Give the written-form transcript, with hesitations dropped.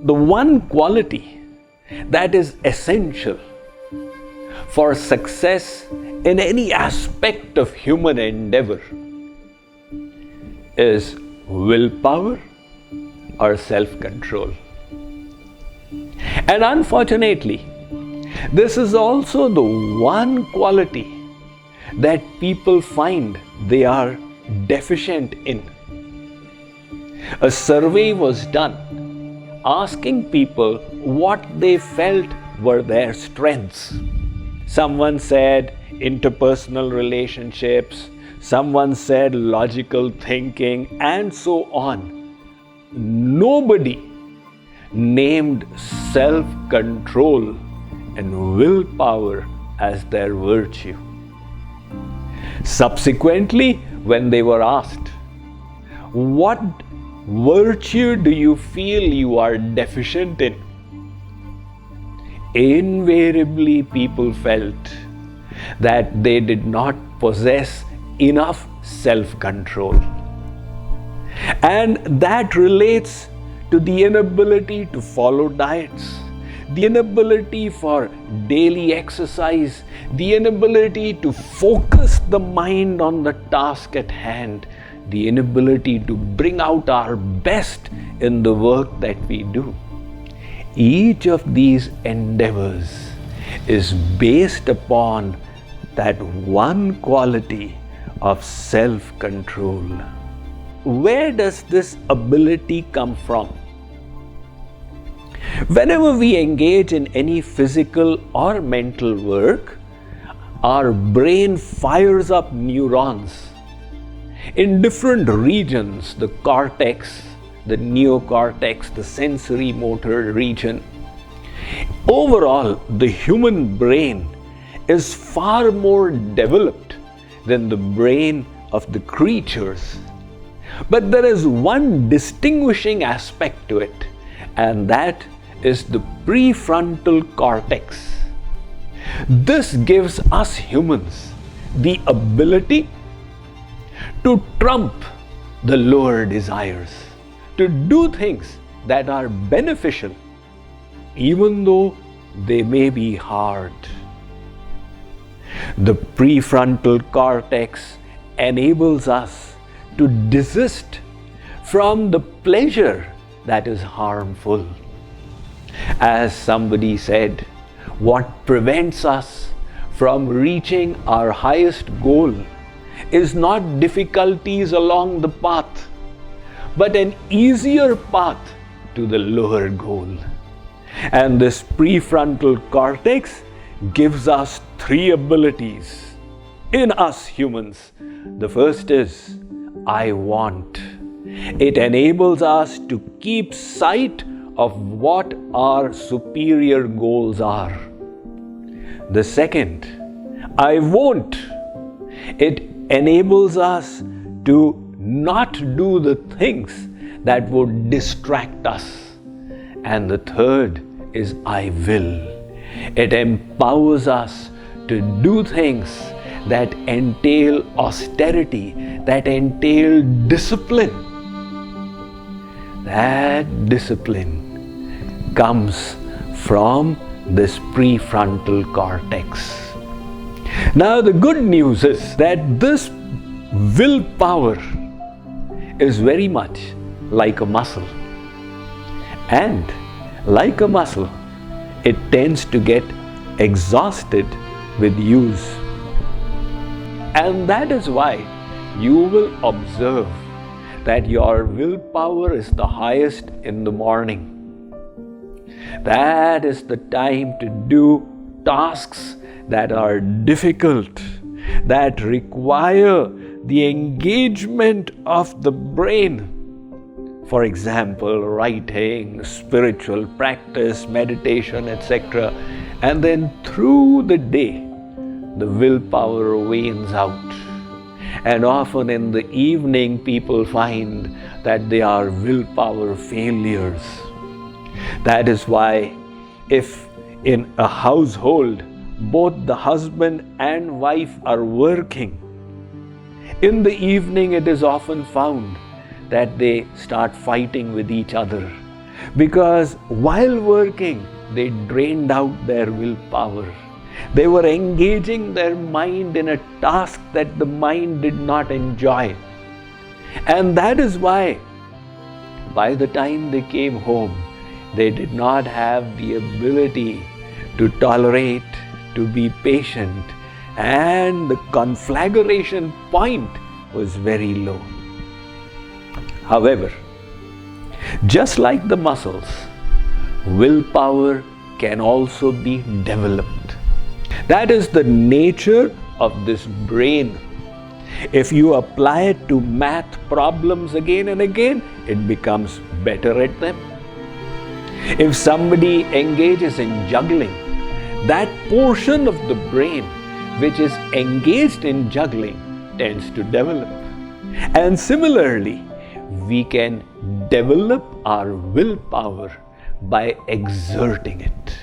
The one quality that is essential for success in any aspect of human endeavor is willpower or self-control. And unfortunately, this is also the one quality that people find they are deficient in. A survey was done asking people what they felt were their strengths. Someone said interpersonal relationships, someone said logical thinking, and so on. Nobody named self-control and willpower as their virtue. Subsequently, when they were asked, what virtue do you feel you are deficient in? Invariably, people felt that they did not possess enough self-control. And that relates to the inability to follow diets, the inability for daily exercise, the inability to focus the mind on the task at hand, the inability to bring out our best in the work that we do. Each of these endeavors is based upon that one quality of self-control. Where does this ability come from? Whenever we engage in any physical or mental work, our brain fires up neurons in different regions, the cortex, the neocortex, the sensory motor region. Overall, the human brain is far more developed than the brain of the creatures. But there is one distinguishing aspect to it, and that is the prefrontal cortex. This gives us humans the ability to trump the lower desires, to do things that are beneficial, even though they may be hard. The prefrontal cortex enables us to desist from the pleasure that is harmful. As somebody said, what prevents us from reaching our highest goal is not difficulties along the path, but an easier path to the lower goal. And this prefrontal cortex gives us three abilities in us humans. The first is, I want. It enables us to keep sight of what our superior goals are. The second, I won't. It enables us to not do the things that would distract us. And the third is I will. It empowers us to do things that entail austerity, that entail discipline. That discipline comes from this prefrontal cortex. Now, the good news is that this willpower is very much like a muscle. And like a muscle, it tends to get exhausted with use. And that is why you will observe that your willpower is the highest in the morning. That is the time to do tasks that are difficult, that require the engagement of the brain. For example, writing, spiritual practice, meditation, etc. And then through the day, the willpower wanes out. And often in the evening, people find that they are willpower failures. That is why if in a household, both the husband and wife are working, in the evening it is often found that they start fighting with each other. because while working, they drained out their willpower. They were engaging their mind in a task that the mind did not enjoy. And that is why, by the time they came home, they did not have the ability to tolerate, to be patient, and the conflagration point was very low. However, just like the muscles, willpower can also be developed. That is the nature of this brain. If you apply it to math problems again and again, it becomes better at them. If somebody engages in juggling, that portion of the brain which is engaged in juggling tends to develop. And similarly, we can develop our willpower by exerting it.